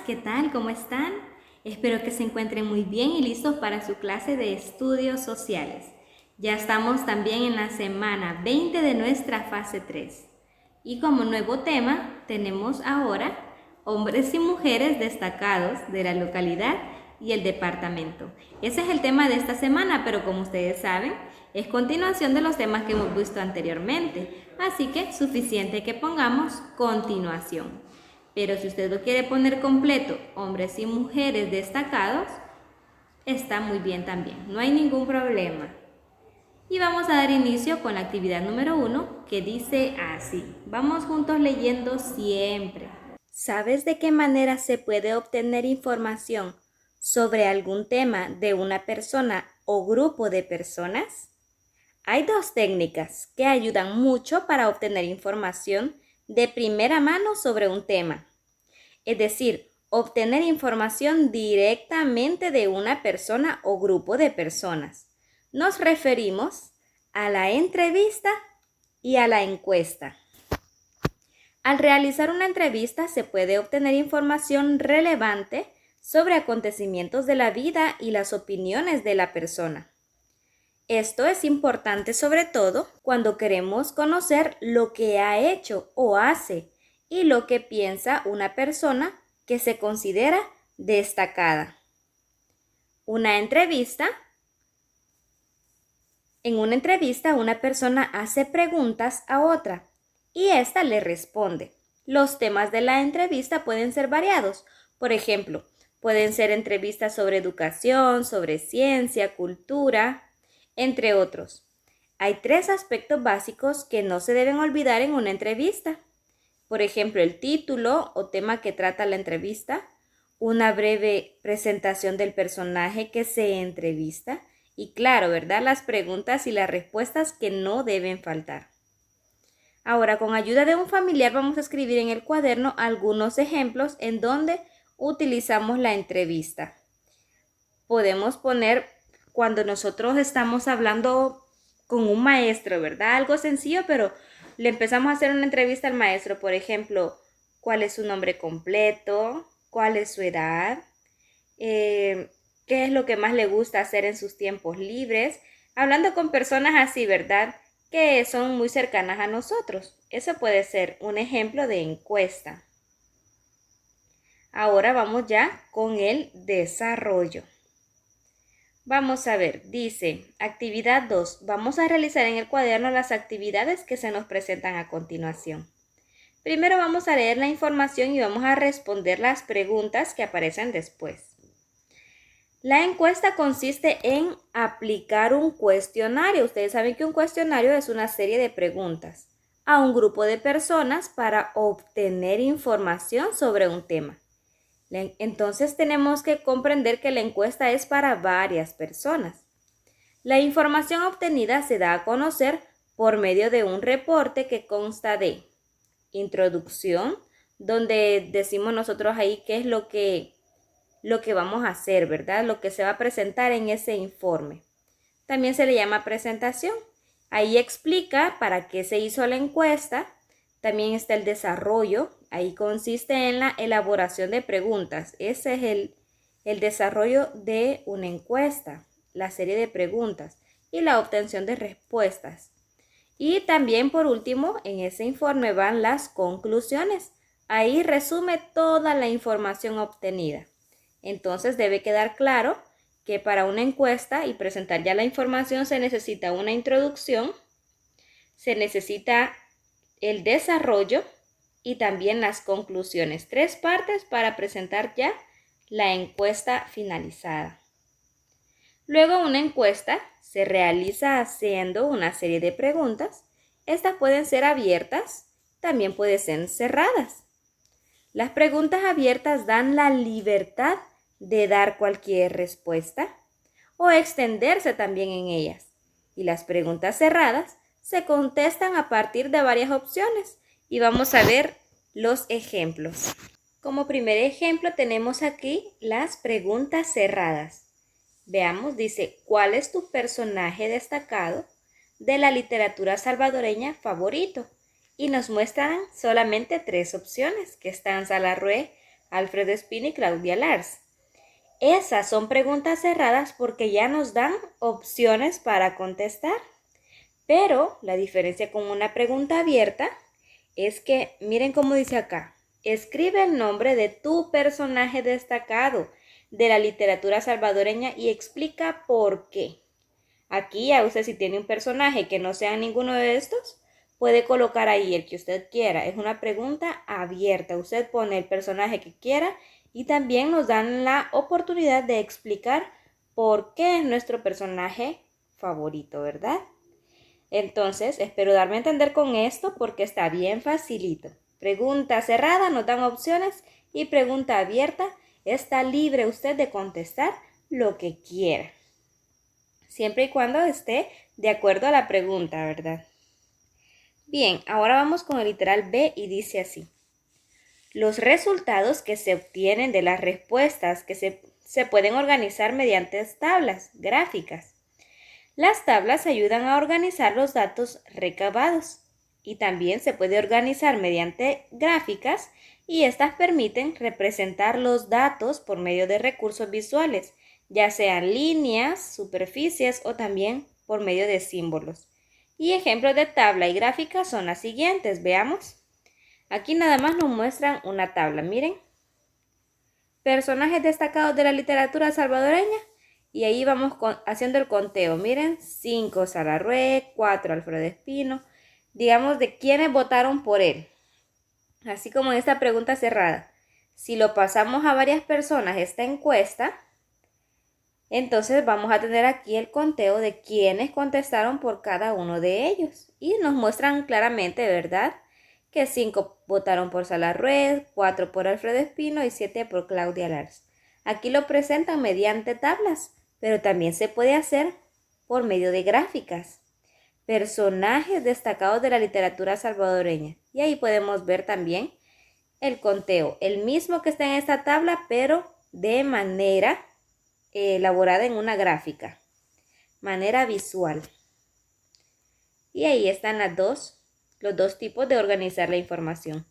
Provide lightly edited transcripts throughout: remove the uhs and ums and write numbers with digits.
¿qué tal? ¿Cómo están? Espero que se encuentren muy bien y listos para su clase de estudios sociales. Ya estamos también en la semana 20 de nuestra fase 3. Y como nuevo tema tenemos ahora hombres y mujeres destacados de la localidad y el departamento. Ese es el tema de esta semana, pero como ustedes saben, es continuación de los temas que hemos visto anteriormente. Así que suficiente que pongamos continuación. Pero si usted lo quiere poner completo, hombres y mujeres destacados, está muy bien también, no hay ningún problema. Y vamos a dar inicio con la actividad número 1 que dice así. Vamos juntos leyendo siempre. ¿Sabes de qué manera se puede obtener información sobre algún tema de una persona o grupo de personas? Hay dos técnicas que ayudan mucho para obtener información de primera mano sobre un tema. Es decir, obtener información directamente de una persona o grupo de personas. Nos referimos a la entrevista y a la encuesta. Al realizar una entrevista se puede obtener información relevante sobre acontecimientos de la vida y las opiniones de la persona. Esto es importante sobre todo cuando queremos conocer lo que ha hecho o hace y lo que piensa una persona que se considera destacada. En una entrevista una persona hace preguntas a otra y ésta le responde. Los temas de la entrevista pueden ser variados. Por ejemplo, pueden ser entrevistas sobre educación, sobre ciencia, cultura, entre otros. Hay 3 aspectos básicos que no se deben olvidar en una entrevista. Por ejemplo, el título o tema que trata la entrevista, una breve presentación del personaje que se entrevista y claro, ¿verdad? Las preguntas y las respuestas que no deben faltar. Ahora, con ayuda de un familiar vamos a escribir en el cuaderno algunos ejemplos en donde utilizamos la entrevista. Podemos poner cuando nosotros estamos hablando con un maestro, ¿verdad? Algo sencillo, pero le empezamos a hacer una entrevista al maestro, por ejemplo, ¿cuál es su nombre completo? ¿Cuál es su edad? ¿Qué es lo que más le gusta hacer en sus tiempos libres? Hablando con personas así, ¿verdad? Que son muy cercanas a nosotros. Eso puede ser un ejemplo de encuesta. Ahora vamos ya con el desarrollo. Vamos a ver, dice, actividad 2. Vamos a realizar en el cuaderno las actividades que se nos presentan a continuación. Primero vamos a leer la información y vamos a responder las preguntas que aparecen después. La encuesta consiste en aplicar un cuestionario. Ustedes saben que un cuestionario es una serie de preguntas a un grupo de personas para obtener información sobre un tema. Entonces tenemos que comprender que la encuesta es para varias personas. La información obtenida se da a conocer por medio de un reporte que consta de introducción, donde decimos nosotros ahí qué es lo que vamos a hacer, ¿verdad? Lo que se va a presentar en ese informe. También se le llama presentación. Ahí explica para qué se hizo la encuesta. También está el desarrollo. Ahí consiste en la elaboración de preguntas. Ese es el desarrollo de una encuesta, la serie de preguntas y la obtención de respuestas. Y también por último, en ese informe van las conclusiones. Ahí resume toda la información obtenida. Entonces debe quedar claro que para una encuesta y presentar ya la información se necesita una introducción, se necesita el desarrollo y también las conclusiones. 3 partes para presentar ya la encuesta finalizada. Luego una encuesta se realiza haciendo una serie de preguntas. Estas pueden ser abiertas, también pueden ser cerradas. Las preguntas abiertas dan la libertad de dar cualquier respuesta o extenderse también en ellas. Y las preguntas cerradas se contestan a partir de varias opciones y vamos a ver los ejemplos. Como primer ejemplo tenemos aquí las preguntas cerradas. Veamos, dice, ¿cuál es tu personaje destacado de la literatura salvadoreña favorito? Y nos muestran solamente 3 opciones, que están Salarrué, Alfredo Espino y Claudia Lars. Esas son preguntas cerradas porque ya nos dan opciones para contestar. Pero la diferencia con una pregunta abierta es que, miren cómo dice acá, escribe el nombre de tu personaje destacado de la literatura salvadoreña y explica por qué. Aquí ya usted, si tiene un personaje que no sea ninguno de estos, puede colocar ahí el que usted quiera. Es una pregunta abierta. Usted pone el personaje que quiera y también nos dan la oportunidad de explicar por qué es nuestro personaje favorito, ¿verdad? Entonces, espero darme a entender con esto porque está bien facilito. Pregunta cerrada, nos dan opciones, y pregunta abierta, está libre usted de contestar lo que quiera. Siempre y cuando esté de acuerdo a la pregunta, ¿verdad? Bien, ahora vamos con el literal B y dice así. Los resultados que se obtienen de las respuestas que se pueden organizar mediante tablas gráficas. Las tablas ayudan a organizar los datos recabados y también se puede organizar mediante gráficas y estas permiten representar los datos por medio de recursos visuales, ya sean líneas, superficies o también por medio de símbolos. Y ejemplos de tabla y gráfica son las siguientes, veamos. Aquí nada más nos muestran una tabla, miren. Personajes destacados de la literatura salvadoreña. Y ahí vamos haciendo el conteo. Miren, 5 Salarrué, 4 Alfredo Espino. Digamos de quiénes votaron por él. Así como en esta pregunta cerrada. Si lo pasamos a varias personas esta encuesta, entonces vamos a tener aquí el conteo de quiénes contestaron por cada uno de ellos. Y nos muestran claramente, ¿verdad?, que 5 votaron por Salarrué, 4 por Alfredo Espino y 7 por Claudia Lars. Aquí lo presentan mediante tablas, pero también se puede hacer por medio de gráficas. Personajes destacados de la literatura salvadoreña. Y ahí podemos ver también el conteo, el mismo que está en esta tabla, pero de manera elaborada en una gráfica, manera visual. Y ahí están los dos tipos de organizar la información.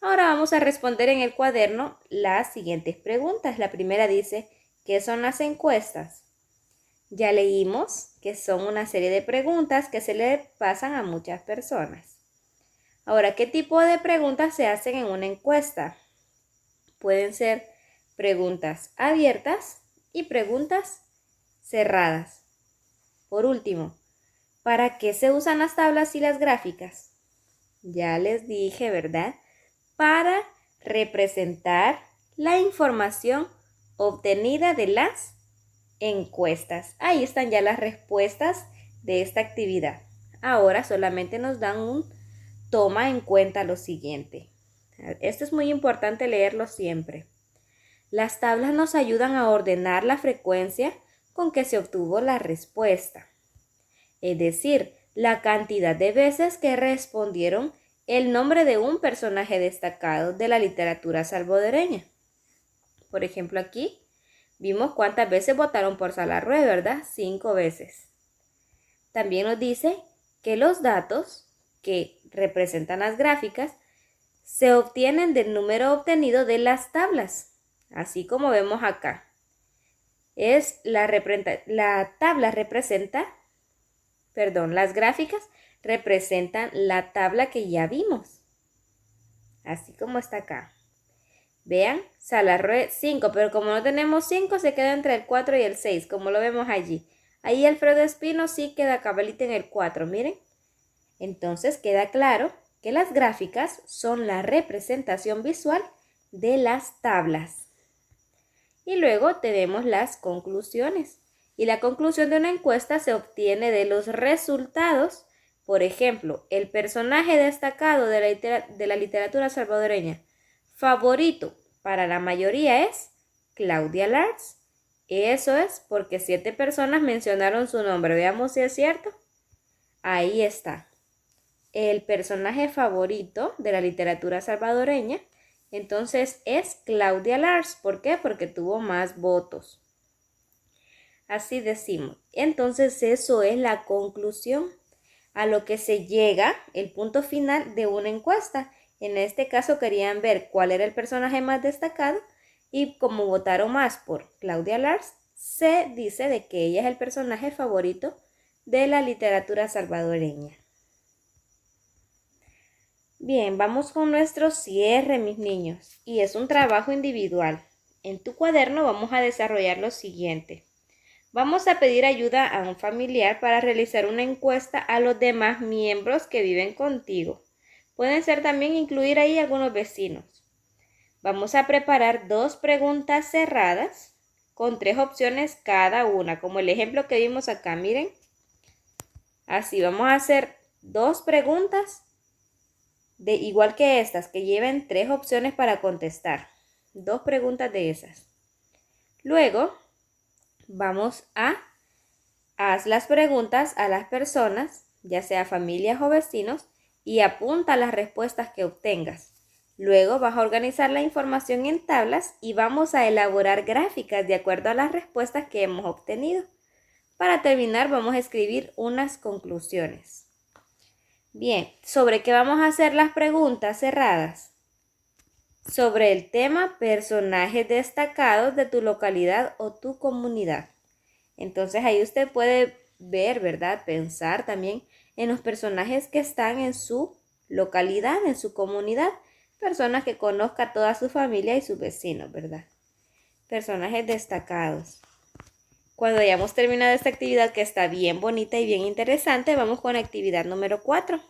Ahora vamos a responder en el cuaderno las siguientes preguntas. La primera dice, ¿qué son las encuestas? Ya leímos que son una serie de preguntas que se le pasan a muchas personas. Ahora, ¿qué tipo de preguntas se hacen en una encuesta? Pueden ser preguntas abiertas y preguntas cerradas. Por último, ¿para qué se usan las tablas y las gráficas? Ya les dije, ¿verdad? Para representar la información obtenida de las encuestas. Ahí están ya las respuestas de esta actividad. Ahora solamente nos dan un toma en cuenta lo siguiente. Esto es muy importante leerlo siempre. Las tablas nos ayudan a ordenar la frecuencia con que se obtuvo la respuesta. Es decir, la cantidad de veces que respondieron el nombre de un personaje destacado de la literatura salvadoreña. Por ejemplo, aquí vimos cuántas veces votaron por Salarrué, ¿verdad? 5 veces. También nos dice que los datos que representan las gráficas se obtienen del número obtenido de las tablas, así como vemos acá. Las gráficas representan la tabla que ya vimos, así como está acá. Vean, Salarrué 5, pero como no tenemos 5, se queda entre el 4 y el 6, como lo vemos allí. Ahí Alfredo Espino sí queda cabalito en el 4, miren. Entonces queda claro que las gráficas son la representación visual de las tablas. Y luego tenemos las conclusiones. Y la conclusión de una encuesta se obtiene de los resultados. Por ejemplo, el personaje destacado de la literatura salvadoreña favorito para la mayoría es Claudia Lars. Eso es porque 7 personas mencionaron su nombre. Veamos si es cierto. Ahí está. El personaje favorito de la literatura salvadoreña, entonces es Claudia Lars. ¿Por qué? Porque tuvo más votos. Así decimos. Entonces eso es la conclusión a lo que se llega, el punto final de una encuesta. En este caso querían ver cuál era el personaje más destacado y como votaron más por Claudia Lars, se dice de que ella es el personaje favorito de la literatura salvadoreña. Bien, vamos con nuestro cierre, mis niños, y es un trabajo individual. En tu cuaderno vamos a desarrollar lo siguiente. Vamos a pedir ayuda a un familiar para realizar una encuesta a los demás miembros que viven contigo. Pueden ser también incluir ahí algunos vecinos. Vamos a preparar 2 preguntas cerradas con 3 opciones cada una, como el ejemplo que vimos acá, miren. Así, vamos a hacer 2 preguntas de igual que estas, que lleven 3 opciones para contestar. 2 preguntas de esas. Luego, vamos a hacer las preguntas a las personas, ya sea familias o vecinos, y apunta las respuestas que obtengas. Luego vas a organizar la información en tablas y vamos a elaborar gráficas de acuerdo a las respuestas que hemos obtenido. Para terminar, vamos a escribir unas conclusiones. Bien, ¿sobre qué vamos a hacer las preguntas cerradas? Sobre el tema personajes destacados de tu localidad o tu comunidad. Entonces ahí usted puede ver, ¿verdad? Pensar también en los personajes que están en su localidad, en su comunidad. Personas que conozca a toda su familia y sus vecinos, ¿verdad? Personajes destacados. Cuando hayamos terminado esta actividad que está bien bonita y bien interesante, vamos con la actividad número 4.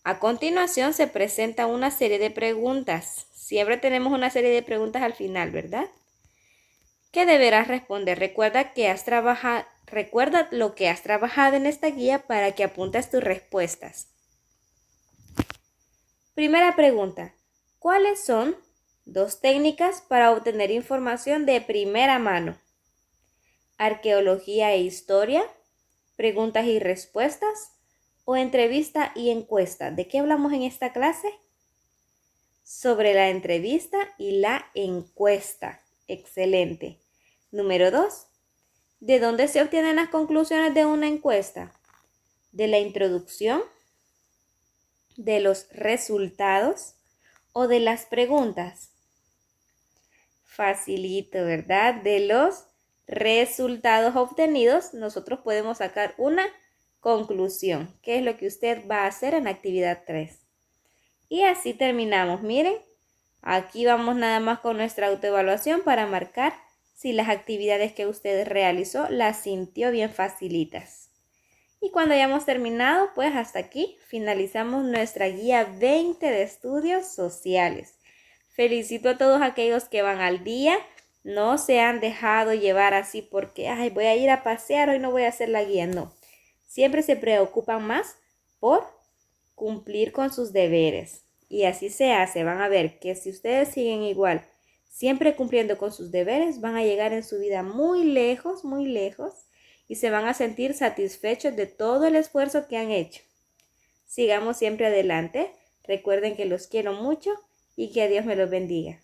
A continuación se presenta una serie de preguntas. Siempre tenemos una serie de preguntas al final, ¿verdad? ¿Qué deberás responder? Recuerda lo que has trabajado en esta guía para que apuntes tus respuestas. Primera pregunta. ¿Cuáles son 2 técnicas para obtener información de primera mano? Arqueología e historia, preguntas y respuestas o entrevista y encuesta. ¿De qué hablamos en esta clase? Sobre la entrevista y la encuesta. Excelente. Número 2. ¿De dónde se obtienen las conclusiones de una encuesta? ¿De la introducción? ¿De los resultados? ¿O de las preguntas? Facilito, ¿verdad? De los resultados obtenidos, nosotros podemos sacar una conclusión, que es lo que usted va a hacer en la actividad 3. Y así terminamos. Miren, aquí vamos nada más con nuestra autoevaluación para marcar si las actividades que usted realizó las sintió bien facilitas. Y cuando hayamos terminado, pues hasta aquí finalizamos nuestra guía 20 de estudios sociales. Felicito a todos aquellos que van al día. No se han dejado llevar así porque, voy a ir a pasear, hoy no voy a hacer la guía. No, siempre se preocupan más por cumplir con sus deberes. Y así se hace. Van a ver que si ustedes siguen igual, siempre cumpliendo con sus deberes, van a llegar en su vida muy lejos y se van a sentir satisfechos de todo el esfuerzo que han hecho. Sigamos siempre adelante. Recuerden que los quiero mucho y que Dios me los bendiga.